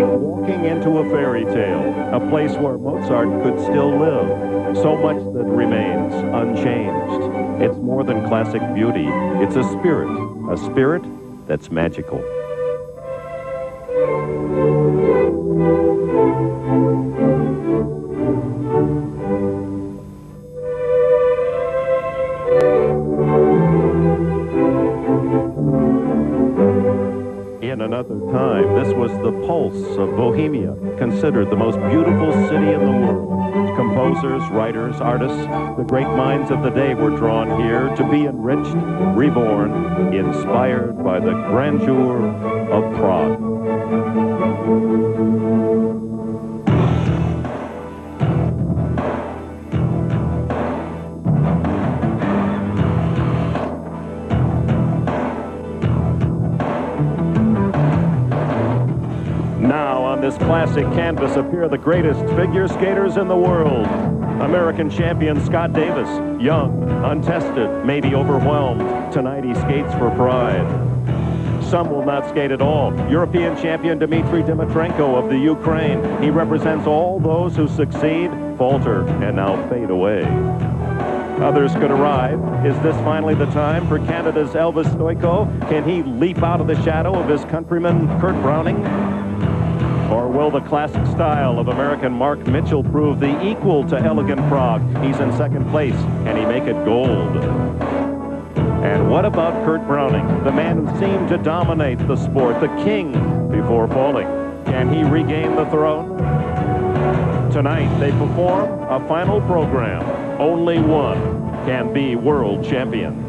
like walking into a fairy tale, a place where Mozart could still live. So much that remains unchanged. It's more than classic beauty. It's a spirit that's magical. In another time, this was the pulse of Bohemia, considered the most beautiful city in the world. Composers, writers, artists, the great minds of the day were drawn here to be enriched, reborn, inspired by the grandeur of Prague. Now on this classic canvas appear the greatest figure skaters in the world. American champion Scott Davis, young, untested, maybe overwhelmed. Tonight he skates for pride. Some will not skate at all. European champion Dmitry Dimitrenko of the Ukraine. He represents all those who succeed, falter, and now fade away. Others could arrive. Is this finally the time for Canada's Elvis Stojko? Can he leap out of the shadow of his countryman Kurt Browning? Or will the classic style of American Mark Mitchell prove the equal to elegant Prague? He's in second place. Can he make it gold? And what about Kurt Browning, the man who seemed to dominate the sport, the king before falling? Can he regain the throne? Tonight they perform a final program. Only one can be world champion.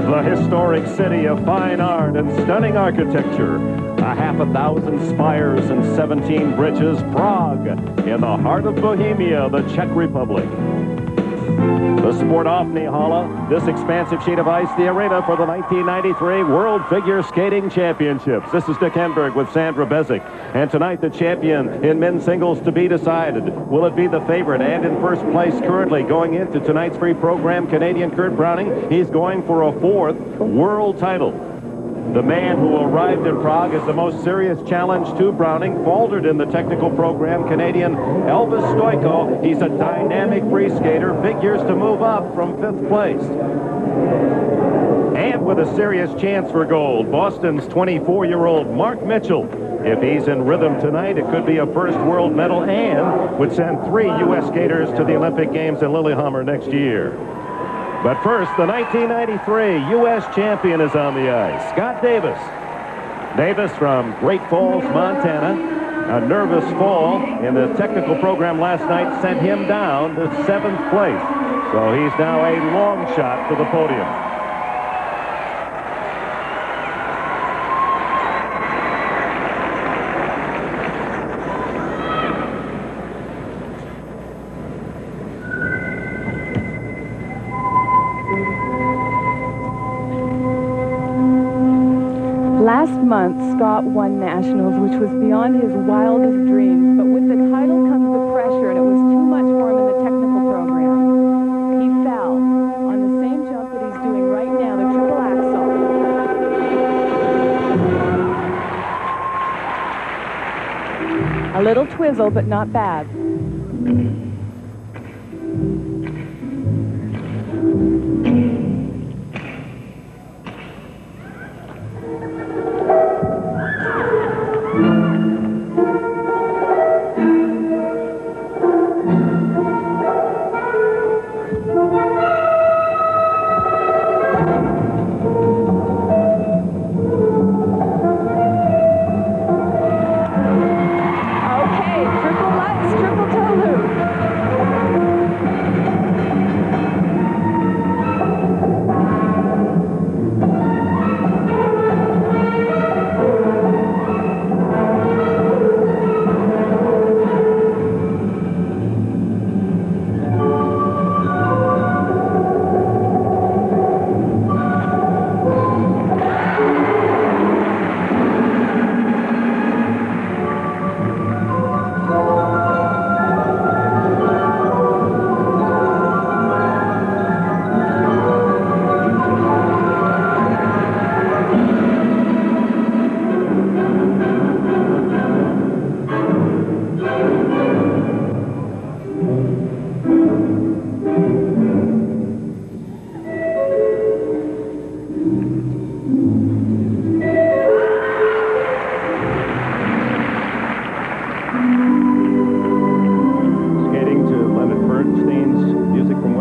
The historic city of fine art and stunning architecture. A 50,000 spires and 17 bridges, Prague, in the heart of Bohemia, the Czech Republic. The Sportovni Hala, this expansive sheet of ice, the arena for the 1993 World Figure Skating Championships. This is Dick Enberg with Sandra Bezic. And tonight the champion in men's singles to be decided. Will it be the favorite and in first place currently going into tonight's free program, Canadian Kurt Browning? He's going for a 4th world title. The man who arrived in Prague as the most serious challenge to Browning faltered in the technical program, Canadian Elvis Stojko. He's a dynamic free skater, figures to move up from 5th place. And with a serious chance for gold, Boston's 24-year-old Mark Mitchell. If he's in rhythm tonight, it could be a first world medal and would send 3 U.S. skaters to the Olympic Games in Lillehammer next year. But first, the 1993 U.S. champion is on the ice, Scott Davis. Davis from Great Falls, Montana. A nervous fall in the technical program last night sent him down to 7th place. So he's now a long shot to the podium. Last month, Scott won nationals, which was beyond his wildest dreams. But with the title comes the pressure, and it was too much for him in the technical program. He fell on the same jump that he's doing right now, the triple axel. A little twizzle, but not bad.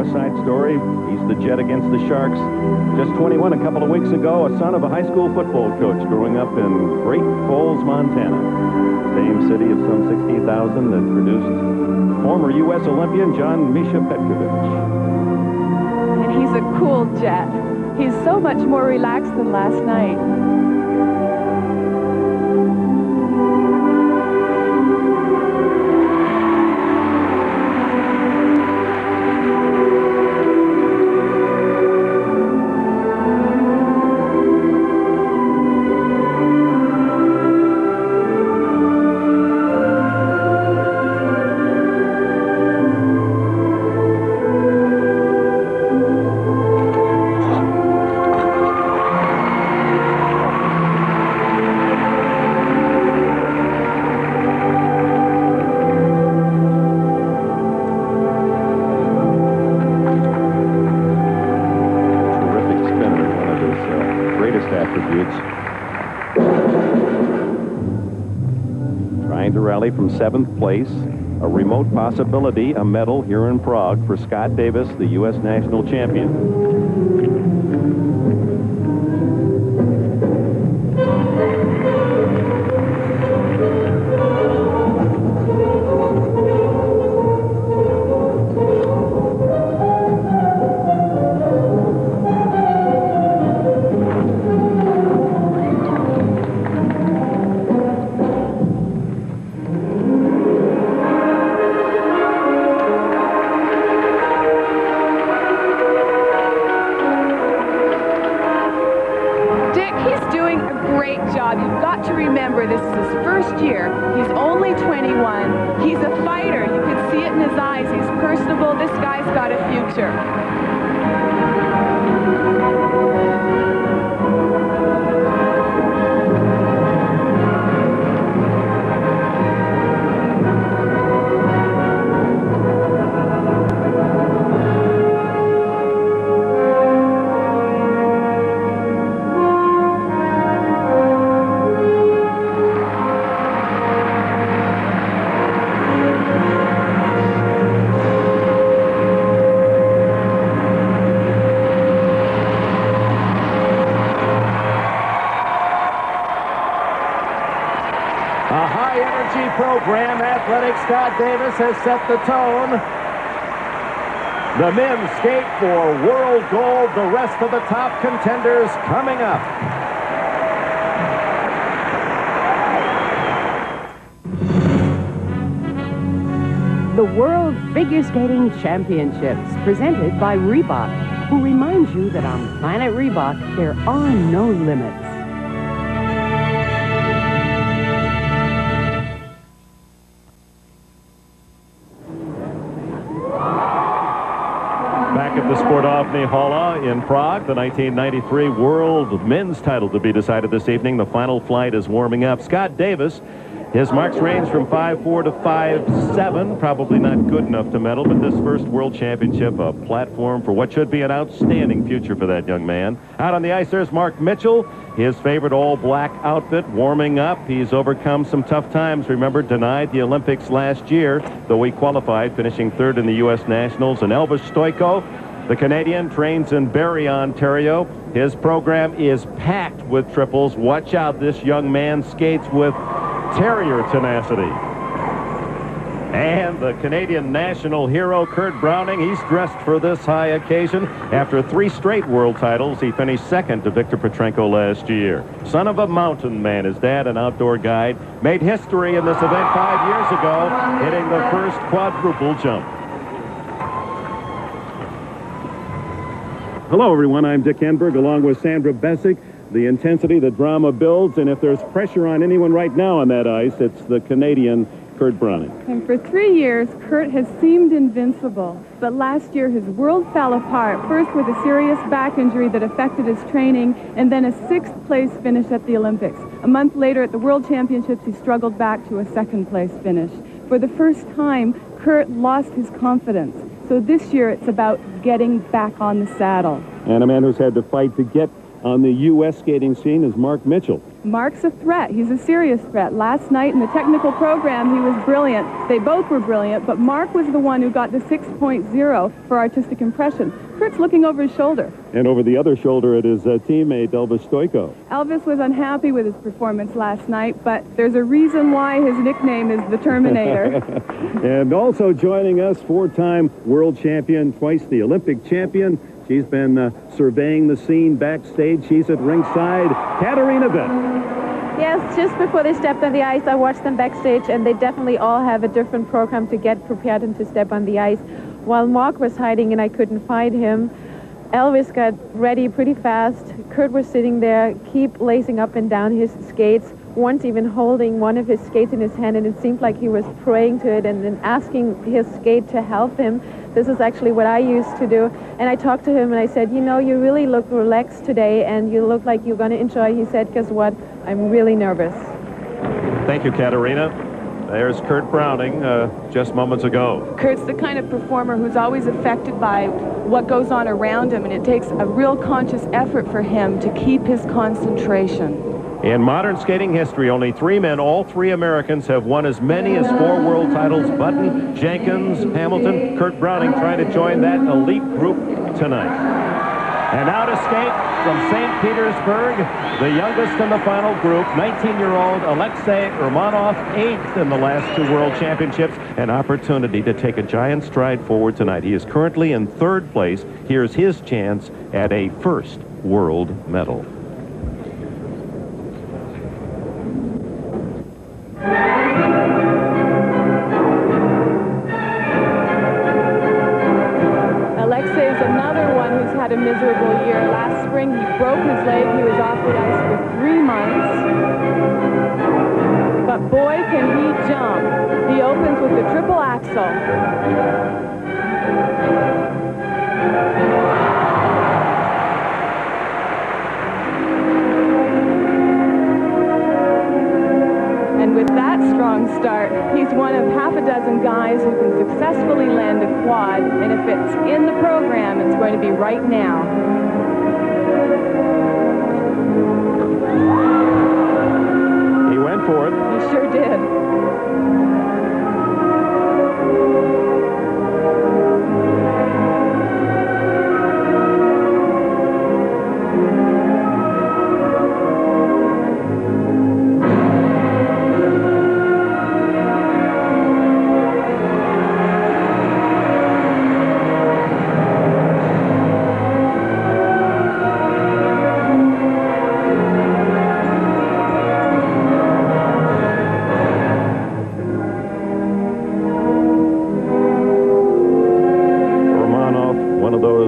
West Side Story. He's the Jet against the Sharks. Just 21 a couple of weeks ago, a son of a high school football coach growing up in Great Falls, Montana. Same city of some 60,000 that produced former U.S. Olympian John Misha Petkovich. And he's a cool Jet. He's so much more relaxed than last night. Trying to rally from 7th place, a remote possibility, a medal here in Prague for Scott Davis, the U.S. national champion. You've got to remember, this is his first year. He's only 21. He's a fighter. You can see it in his eyes. He's personable. This guy's got a future. A high-energy program. Athletic Scott Davis has set the tone. The men skate for world gold. The rest of the top contenders coming up. The World Figure Skating Championships, presented by Reebok, who reminds you that on Planet Reebok, there are no limits. Back at the Sportovni Hala in Prague, the 1993 World Men's title to be decided this evening. The final flight is warming up. Scott Davis, his marks range from 5'4" to 5'7". Probably not good enough to medal, but this first World Championship, a platform for what should be an outstanding future for that young man. Out on the ice, there's Mark Mitchell, his favorite all-black outfit, warming up. He's overcome some tough times. Remember, denied the Olympics last year, though he qualified, finishing 3rd in the U.S. Nationals. And Elvis Stoyko, the Canadian, trains in Barrie, Ontario. His program is packed with triples. Watch out, this young man skates with terrier tenacity. And the Canadian national hero, Kurt Browning, he's dressed for this high occasion. After 3 straight world titles, he finished 2nd to Victor Petrenko last year. Son of a mountain man, his dad, an outdoor guide, made history in this event 5 years ago, hitting the first quadruple jump. Hello, everyone. I'm Dick Enberg, along with Sandra Bessick. The intensity, the drama builds, and if there's pressure on anyone right now on that ice, it's the Canadian Kurt Browning. And for 3 years, Kurt has seemed invincible. But last year, his world fell apart, first with a serious back injury that affected his training, and then a 6th place finish at the Olympics. A month later, at the World Championships, he struggled back to a 2nd place finish. For the first time, Kurt lost his confidence. So this year, it's about getting back on the saddle. And a man who's had to fight to get on the U.S. skating scene is Mark Mitchell. Mark's a threat. He's a serious threat. Last night in the technical program, he was brilliant. They both were brilliant, but Mark was the one who got the 6.0 for artistic impression. Kurt's looking over his shoulder. And over the other shoulder at his teammate, Elvis Stojko. Elvis was unhappy with his performance last night, but there's a reason why his nickname is the Terminator. And also joining us, four-time world champion, twice the Olympic champion. She's been surveying the scene backstage. She's at ringside, Katarina Witt. Yes, just before they stepped on the ice, I watched them backstage, and they definitely all have a different program to get prepared and to step on the ice. While Mark was hiding and I couldn't find him, Elvis got ready pretty fast. Kurt was sitting there, keep lacing up and down his skates, once even holding one of his skates in his hand, and it seemed like he was praying to it and then asking his skate to help him. This is actually what I used to do. And I talked to him and I said, you know, you really look relaxed today and you look like you're going to enjoy. He said, guess what? I'm really nervous. Thank you, Katarina. There's Kurt Browning just moments ago. Kurt's the kind of performer who's always affected by what goes on around him, and it takes a real conscious effort for him to keep his concentration. In modern skating history, only 3 men, all 3 Americans, have won as many as 4 world titles. Button, Jenkins, Hamilton, Kurt Browning trying to join that elite group tonight. And now to skate from St. Petersburg, the youngest in the final group, 19-year-old Alexei Romanov, 8th in the last 2 world championships. An opportunity to take a giant stride forward tonight. He is currently in 3rd place. Here's his chance at a first world medal. A miserable year. Last spring he broke his leg. He was off the ice for 3 months. But boy, can he jump. He opens with the triple axel. And with that strong start, he's one of half a dozen guys who can successfully land a quad, and if it's in the program, it's going to be right now. He went for it. He sure did.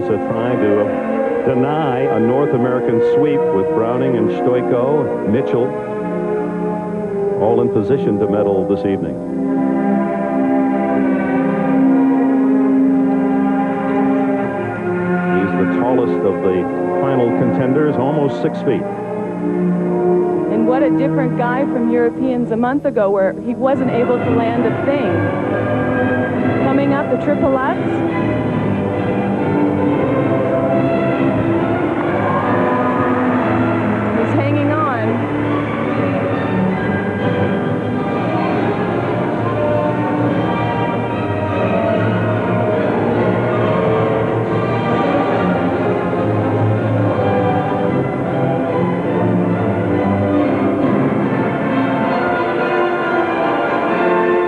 Trying to deny a North American sweep with Browning and Stojko, Mitchell, all in position to medal this evening. He's the tallest of the final contenders, almost 6 feet. And what a different guy from Europeans a month ago, where he wasn't able to land a thing. Coming up, the triple Lutz. Hanging on.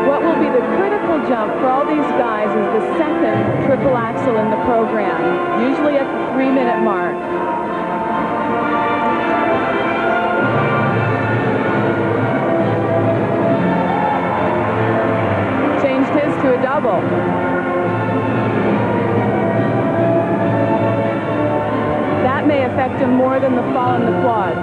What will be the critical jump for all these guys is the second triple axel in the program, usually at the 3-minute mark. To a double. That may affect him more than the fall in the quad.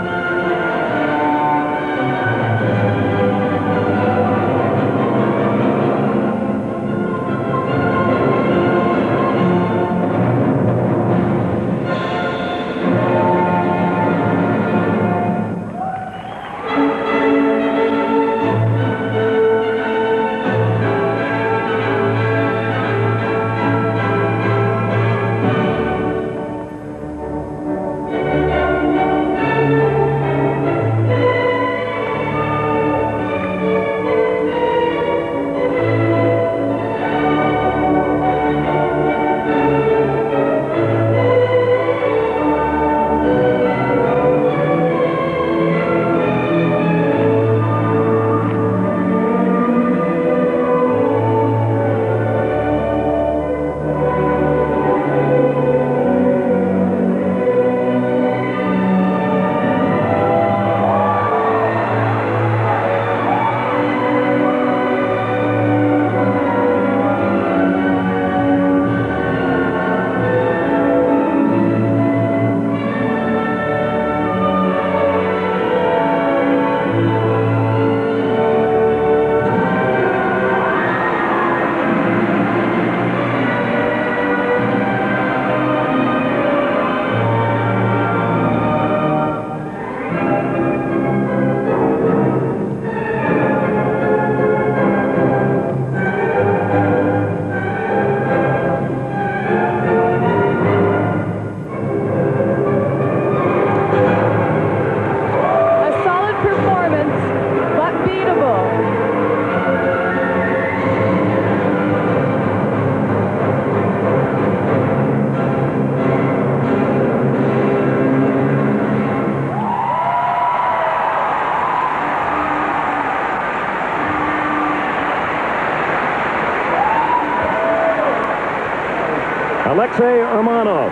Alexei Urmanov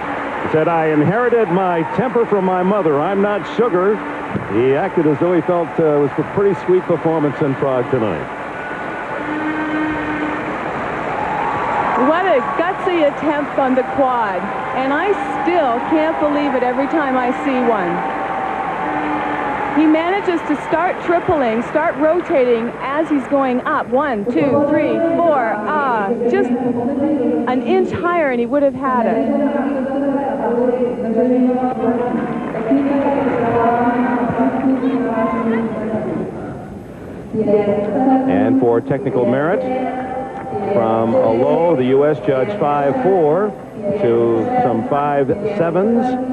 said, "I inherited my temper from my mother. I'm not sugar." He acted as though he felt it was a pretty sweet performance in Prague tonight. What a gutsy attempt on the quad. And I still can't believe it every time I see one. He manages to start tripling, start rotating as he's going up. 1, 2, 3, 4. Just an inch higher and he would have had it. And for technical merit, from a low, the U.S. judge 5-4 to some 5-7s.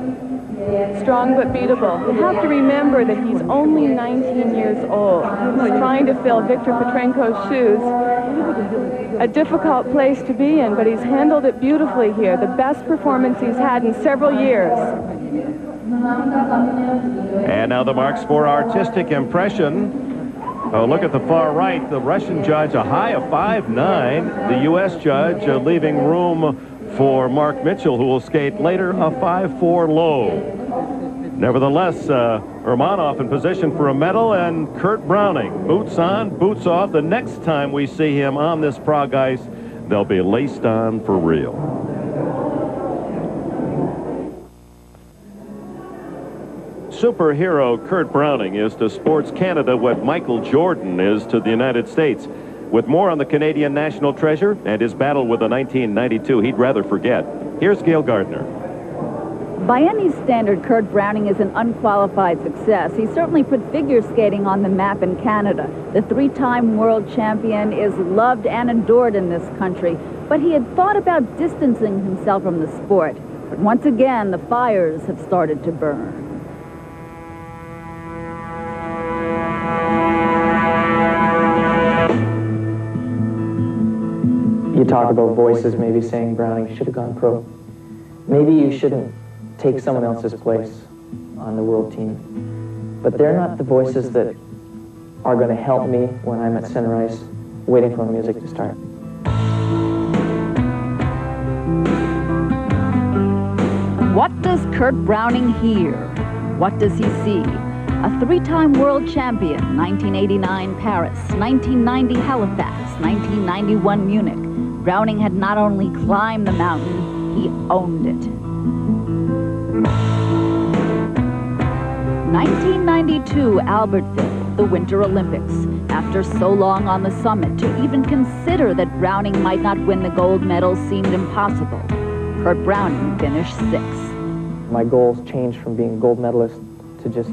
Strong but beatable. You have to remember that he's only 19 years old. He's trying to fill Victor Petrenko's shoes. A difficult place to be in, but he's handled it beautifully here. The best performance he's had in several years. And now the marks for artistic impression. Oh, look at the far right. The Russian judge, a high of 5'9". The U.S. judge leaving room for Mark Mitchell, who will skate later, a 5'4" low. Nevertheless, Urmanov in position for a medal, and Kurt Browning, boots on, boots off. The next time we see him on this Prague ice, they'll be laced on for real. Superhero Kurt Browning is to Sports Canada what Michael Jordan is to the United States. With more on the Canadian national treasure and his battle with the 1992 he'd rather forget, here's Gail Gardner. By any standard, Kurt Browning is an unqualified success. He certainly put figure skating on the map in Canada. The three-time world champion is loved and adored in this country, but he had thought about distancing himself from the sport. But once again, the fires have started to burn. You talk about voices maybe saying Browning should have gone pro. Maybe you shouldn't take someone else's place on the world team. But they're not the voices that are going to help me when I'm at center ice waiting for the music to start. What does Kurt Browning hear? What does he see? A three-time world champion, 1989 Paris, 1990 Halifax, 1991 Munich. Browning had not only climbed the mountain, he owned it. 1992 Albertville, the Winter Olympics. After so long on the summit, to even consider that Browning might not win the gold medal seemed impossible. Kurt Browning finished 6th. My goals changed from being a gold medalist to just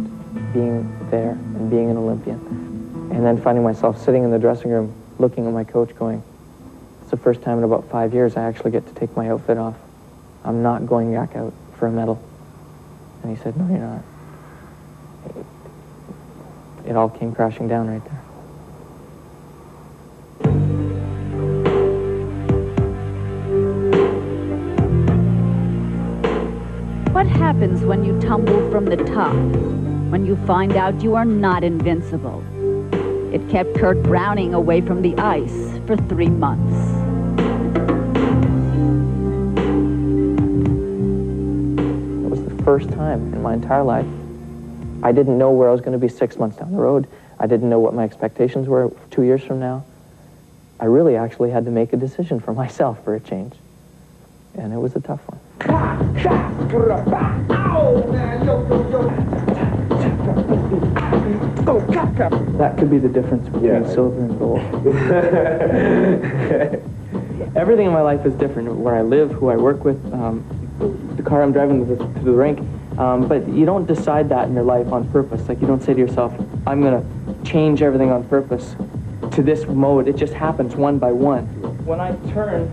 being there and being an Olympian. And then finding myself sitting in the dressing room looking at my coach going, it's the first time in about 5 years I actually get to take my outfit off. I'm not going back out for a medal. And he said, no, you're not. It all came crashing down right there. What happens when you tumble from the top? When you find out you are not invincible? It kept Kurt Browning away from the ice for 3 months. It was the first time in my entire life I didn't know where I was going to be 6 months down the road. I didn't know what my expectations were 2 years from now. I really actually had to make a decision for myself for a change. And it was a tough one. That could be the difference between silver and gold. Everything in my life is different. Where I live, who I work with, the car I'm driving to the rink. But you don't decide that in your life on purpose. Like, you don't say to yourself, I'm going to change everything on purpose to this mode. It just happens one by one. When I turn...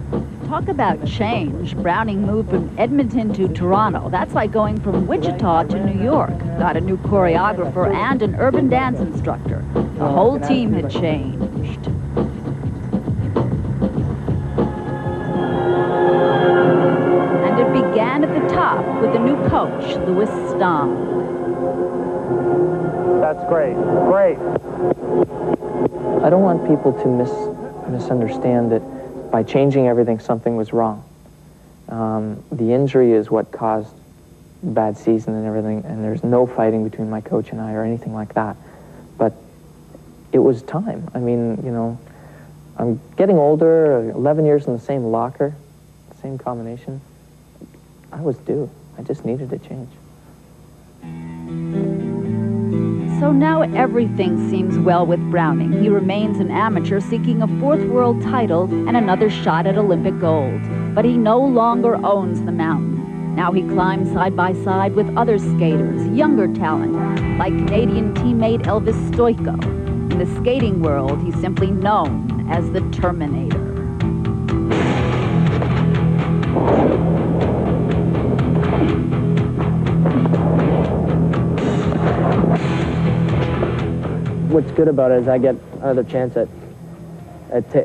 Talk about change. Browning moved from Edmonton to Toronto. That's like going from Wichita to New York. Got a new choreographer and an urban dance instructor. The whole team had changed. And it began at the top with a new coach, Louis Stamm. That's great. Great. I don't want people to misunderstand that by changing everything, something was wrong. The injury is what caused the bad season and everything, and there's no fighting between my coach and I or anything like that. But it was time. I mean, you know, I'm getting older, 11 years in the same locker, same combination. I was due. I just needed a change. So now everything seems well with Browning. He remains an amateur seeking a 4th world title and another shot at Olympic gold. But he no longer owns the mountain. Now he climbs side by side with other skaters, younger talent, like Canadian teammate Elvis Stoiko. In the skating world, he's simply known as the Terminator. What's good about it is I get another chance at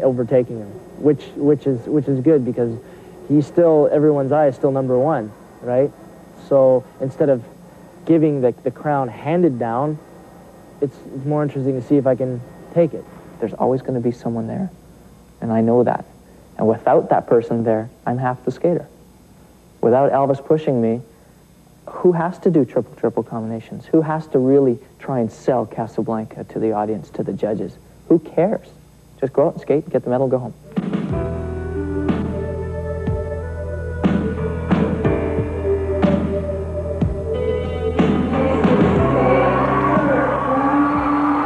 overtaking him, which is good because he's still, everyone's eye is still #1, right? So instead of giving the crown handed down, it's more interesting to see if I can take it. There's always going to be someone there, and I know that. And without that person there, I'm half the skater. Without Elvis pushing me, who has to do triple combinations? Who has to really try and sell Casablanca to the audience, to the judges? Who cares? Just go out and skate, get the medal, go home.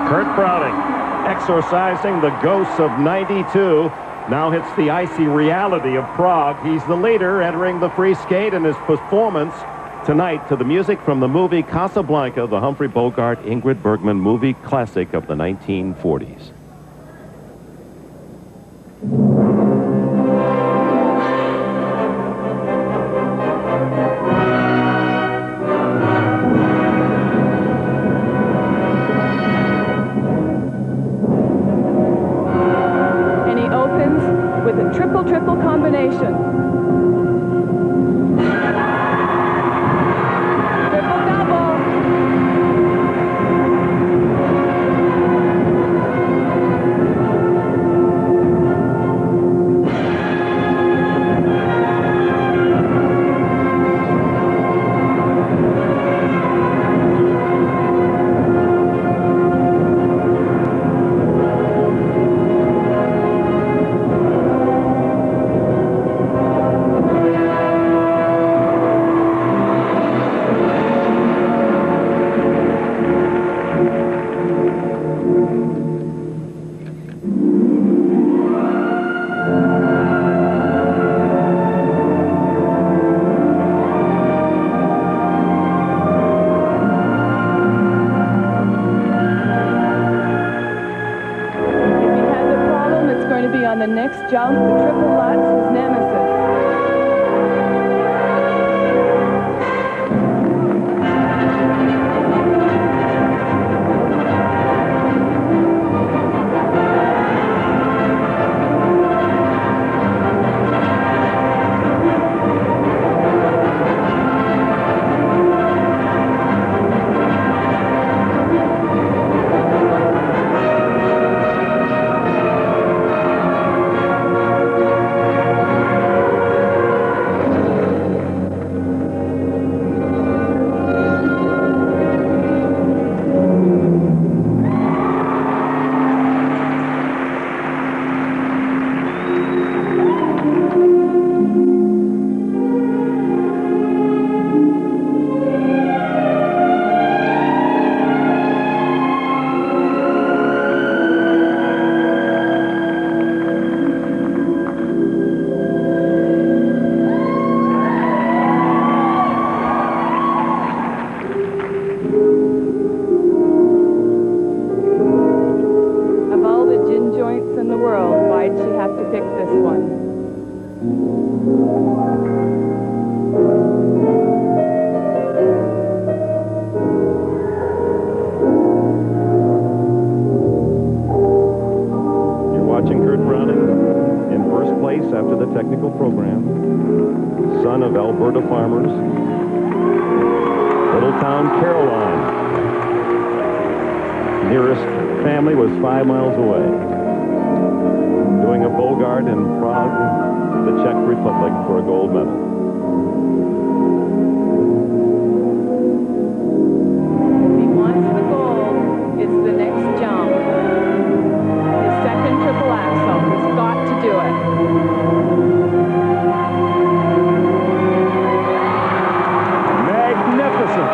Kurt Browning, exorcising the ghosts of '92, now hits the icy reality of Prague. He's the leader entering the free skate, and his performance tonight to the music from the movie Casablanca, the Humphrey Bogart, Ingrid Bergman movie classic of the 1940s. And he opens with a triple combination. On the next jump, the triple Lutz, his nemesis. Technical program, son of Alberta farmers, little town Caroline. Nearest family was 5 miles away. Doing a Bogart in Prague the Czech Republic for a gold medal. If he wants the gold, it's the next jump. His second triple axel. He's got to do it. Magnificent.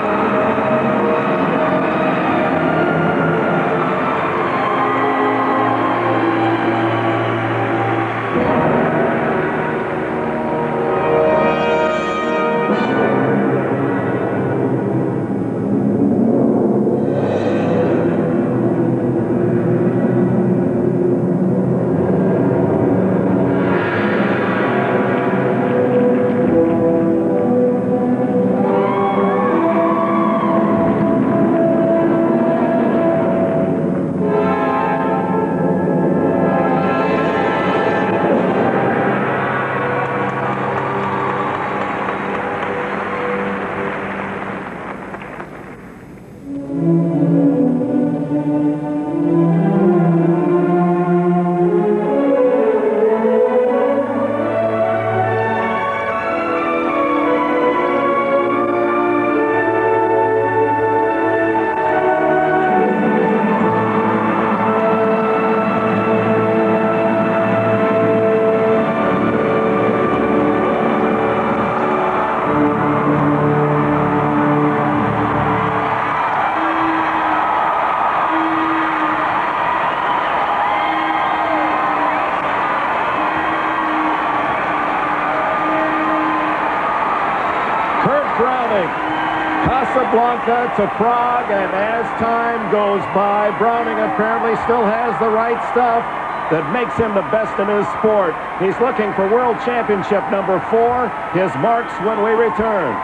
Casablanca to Prague, and as time goes by, Browning apparently still has the right stuff that makes him the best in his sport. He's looking for World Championship number 4. His marks when we return.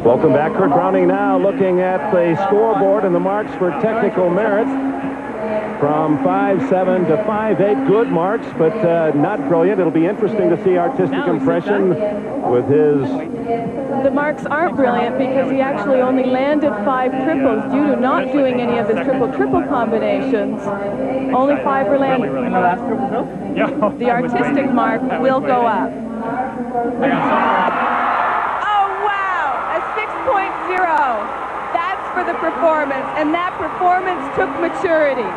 Welcome back. Kurt Browning now looking at the scoreboard and the marks for technical merit. From 5.7 to 5.8, good marks, but not brilliant. It'll be interesting to see artistic impression with his... The marks aren't brilliant because he actually only landed 5 triples due to not doing any of the triple-triple combinations. Only 5 were landed. The artistic mark will go up. Oh, wow! A 6.0. That's for the performance, and that performance took maturity.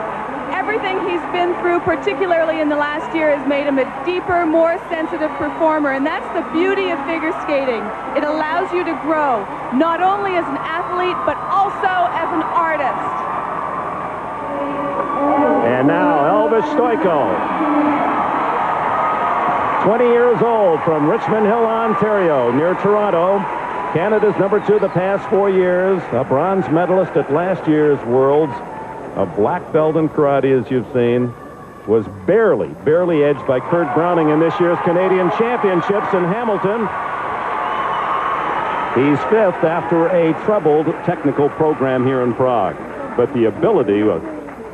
Everything he's been through, particularly in the last year, has made him a deeper, more sensitive performer, and that's the beauty of figure skating. It allows you to grow, not only as an athlete, but also as an artist. And now Elvis Stoico, 20 years old, from Richmond Hill, Ontario, near Toronto. Canada's number 2 the past 4 years, a bronze medalist at last year's Worlds, a black belt in karate, as you've seen, was barely edged by Kurt Browning in this year's Canadian Championships in Hamilton. He's 5th after a troubled technical program here in Prague, but the ability, a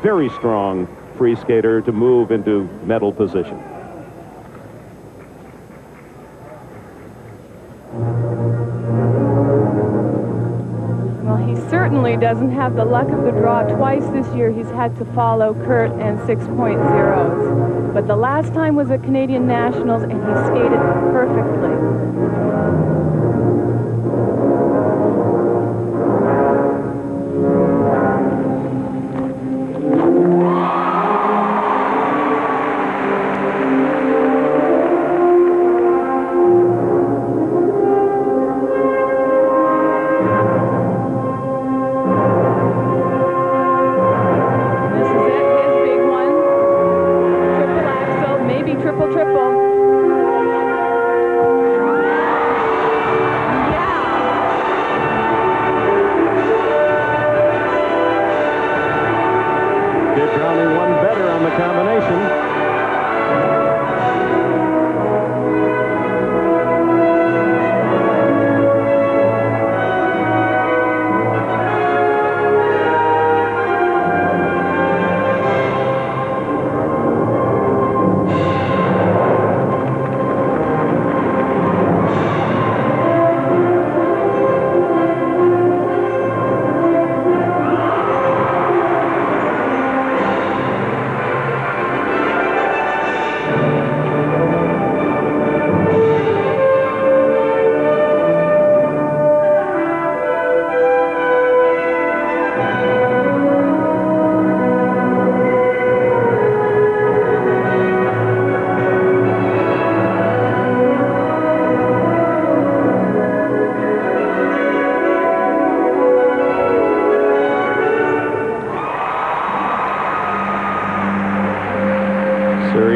very strong free skater, to move into medal position. Certainly doesn't have the luck of the draw. Twice this year he's had to follow Kurt and 6.0s. But the last time was at Canadian Nationals and he skated perfectly.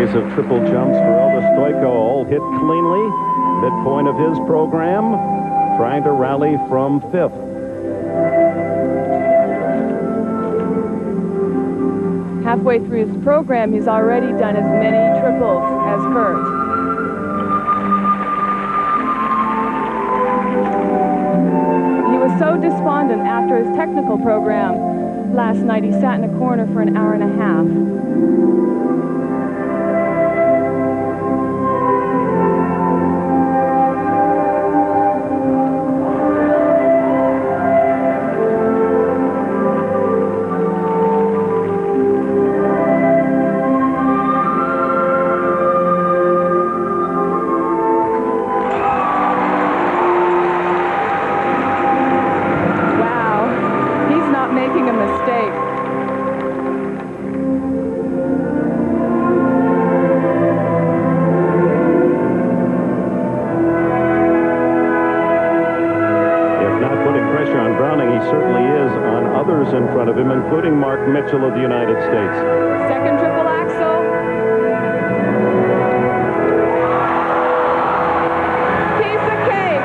series of triple jumps for Elvis Stoico, all hit cleanly. Midpoint of his program, trying to rally from 5th. Halfway through his program, he's already done as many triples as Kurt. He was so despondent after his technical program last night, he sat in a corner for an hour and a half. In front of him, including Mark Mitchell of the United States. Second triple axel. Piece of cake.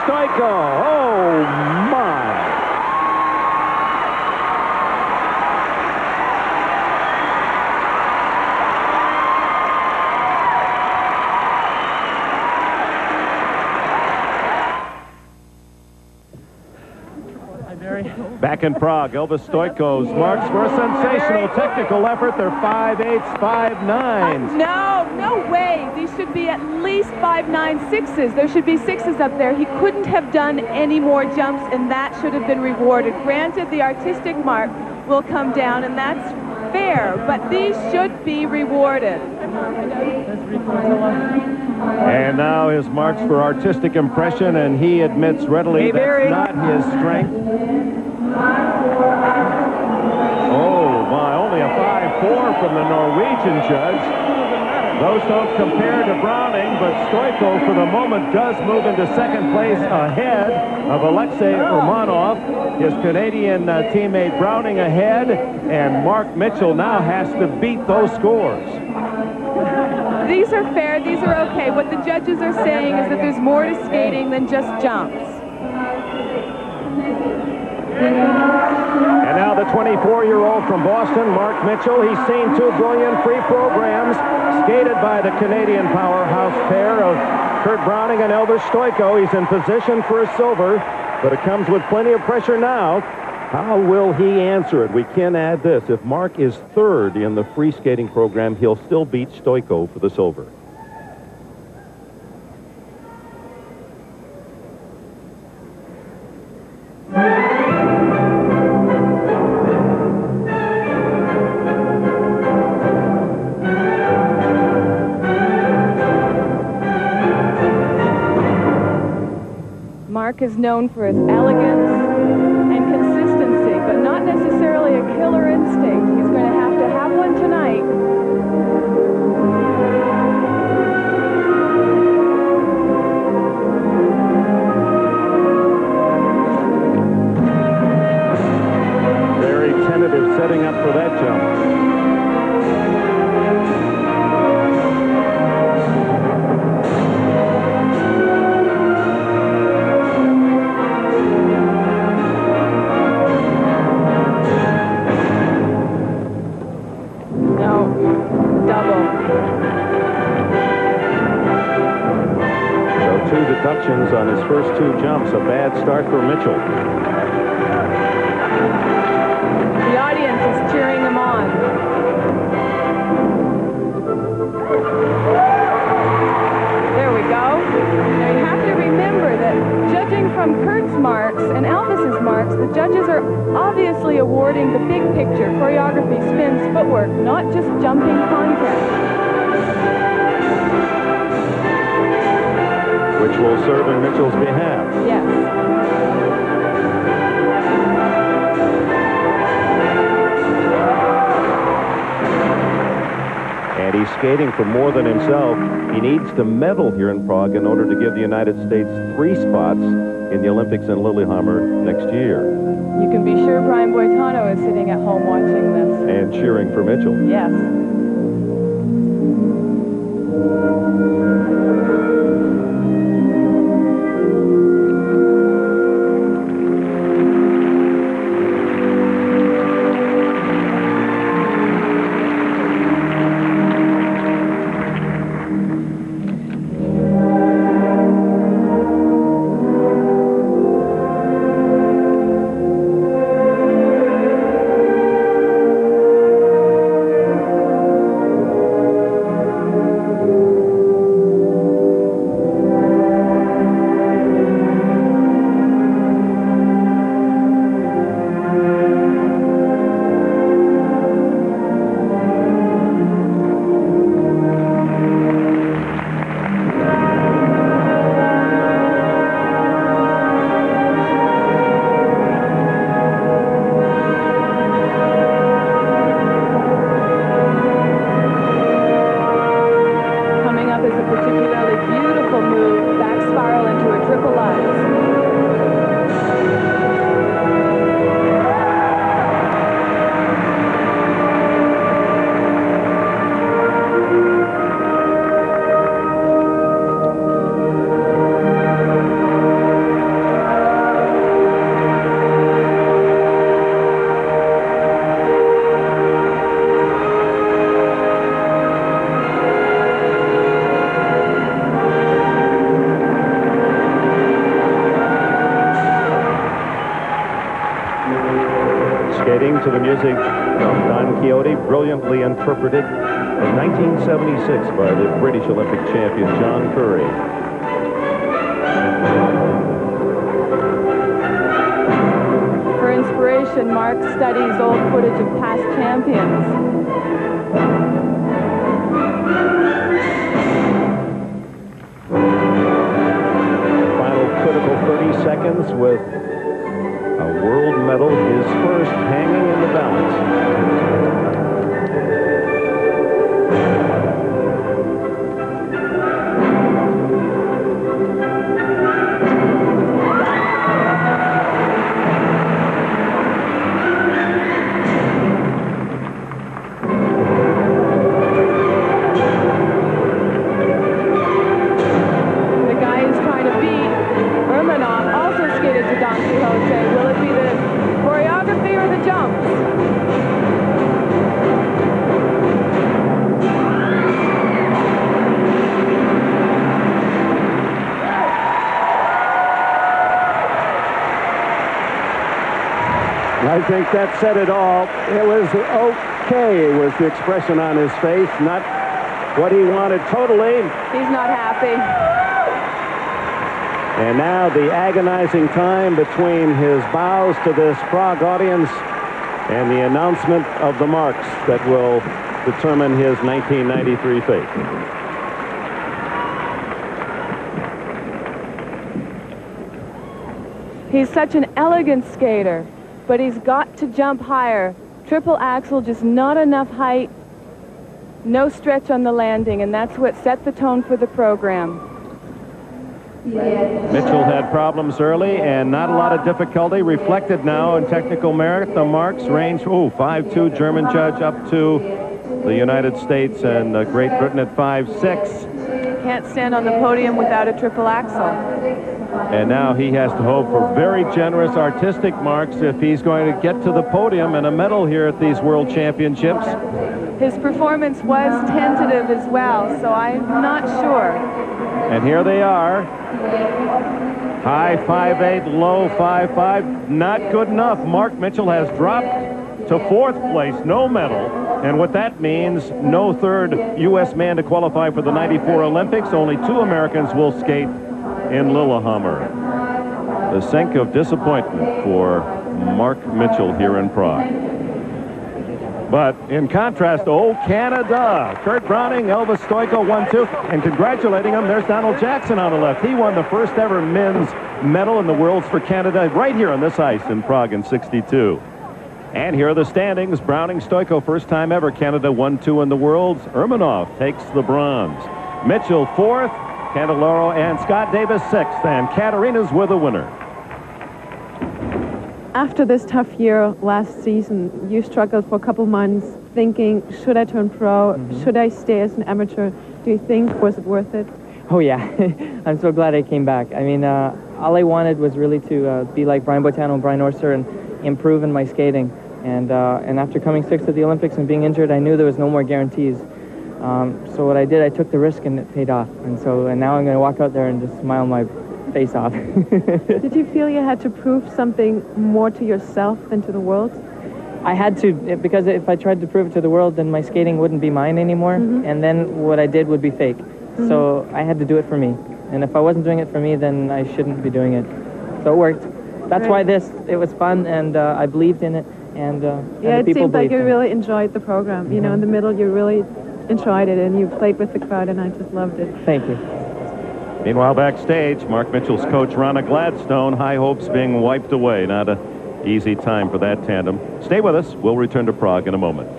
Stoico. Oh, my. Back in Prague, Elvis Stoico's marks for a sensational technical effort. They're 5.8s, 5.9s. No way. These should be at least 5.9 6s. There should be 6s up there. He couldn't have done any more jumps, and that should have been rewarded. Granted, the artistic mark will come down, and that's fair, but these should be rewarded. And now his marks for artistic impression, and he admits readily that's not his strength. Oh, my, only a 5.4 from the Norwegian judge. Those don't compare to Browning, but Stoico, for the moment, does move into second place ahead of Alexei Romanov. His Canadian teammate Browning ahead, and Mark Mitchell now has to beat those scores. These are fair. These are okay. What the judges are saying is that there's more to skating than just jumps. And now the 24-year-old from Boston, Mark Mitchell. He's seen two brilliant free programs skated by the Canadian powerhouse pair of Kurt Browning and Elvis Stoico. He's in position for a silver, but it comes with plenty of pressure now. How will he answer it? We can add this. If Mark is third in the free skating program, he'll still beat Stoico for the silver. Mark is known for his elegance and consistency, but not necessarily a killer instinct. He's going to have one tonight. deductions on his first 2 jumps. A bad start for Mitchell. The audience is cheering him on. There we go. Now you have to remember that judging from Kurt's marks and Elvis's marks, the judges are obviously awarding the big picture, choreography, spins, footwork, not just jumping content. Which will serve in Mitchell's behalf. Yes. And he's skating for more than himself. He needs to medal here in Prague in order to give the United States 3 spots in the Olympics in Lillehammer next year. You can be sure Brian Boitano is sitting at home watching this. And cheering for Mitchell. Yes. To the music from Don Quixote, brilliantly interpreted in 1976 by the British Olympic champion John Curry. For inspiration, Mark studies old footage of past champions. Final critical 30 seconds with a world medal, his first, hanging in the balance. The guy who's trying to beat Romanov also skated to Don Quixote. Will it be the choreography or the jumps? I think that said it all. It was okay, was the expression on his face. Not what he wanted totally. He's not happy. And now the agonizing time between his bows to this Prague audience and the announcement of the marks that will determine his 1993 fate. He's such an elegant skater, but he's got to jump higher. Triple axel, just not enough height, no stretch on the landing, and that's what set the tone for the program. Mitchell had problems early and not a lot of difficulty reflected now in technical merit. The marks range, 5-2 German judge up to the United States and Great Britain at 5-6. Can't stand on the podium without a triple axel. And now he has to hope for very generous artistic marks if he's going to get to the podium and a medal here at these World Championships. His performance was tentative as well, so I'm not sure. And here they are. High 5'8", low 5'5". Not good enough. Mark Mitchell has dropped to 4th place, no medal. And what that means, no third U.S. man to qualify for the '94 Olympics. Only 2 Americans will skate in Lillehammer. The sink of disappointment for Mark Mitchell here in Prague. But in contrast, Canada. Kurt Browning, Elvis Stojko, 1-2. And congratulating him, there's Donald Jackson on the left. He won the first ever men's medal in the Worlds for Canada right here on this ice in Prague in '62. And here are the standings. Browning, Stojko, first time ever. Canada 1-2 in the Worlds. Ermanov takes the bronze. Mitchell 4th. Candeloro and Scott Davis 6th. And Katarina's with the winner. After this tough year last season, you struggled for a couple months thinking, should I turn pro? Should I stay as an amateur? Do you think, was it worth it? Oh, yeah. I'm so glad I came back. I mean, all I wanted was really to be like Brian Boitano and Brian Orser and improve in my skating. And after coming 6th at the Olympics and being injured, I knew there was no more guarantees. So what I did, I took the risk and it paid off. And now I'm going to walk out there and just smile my face off. Did you feel you had to prove something more to yourself than to the world? I had to, because if I tried to prove it to the world, then my skating wouldn't be mine anymore. And then what I did would be fake. So I had to do it for me. And if I wasn't doing it for me, then I shouldn't be doing it. So it worked. That's why it was fun, and I believed in it. And yeah, and the it seems like you in really enjoyed the program. You know, in the middle, you really enjoyed it, and you played with the crowd, and I just loved it. Thank you. Meanwhile, backstage, Mark Mitchell's coach, Ronna Gladstone, high hopes being wiped away. Not an easy time for that tandem. Stay with us. We'll return to Prague in a moment.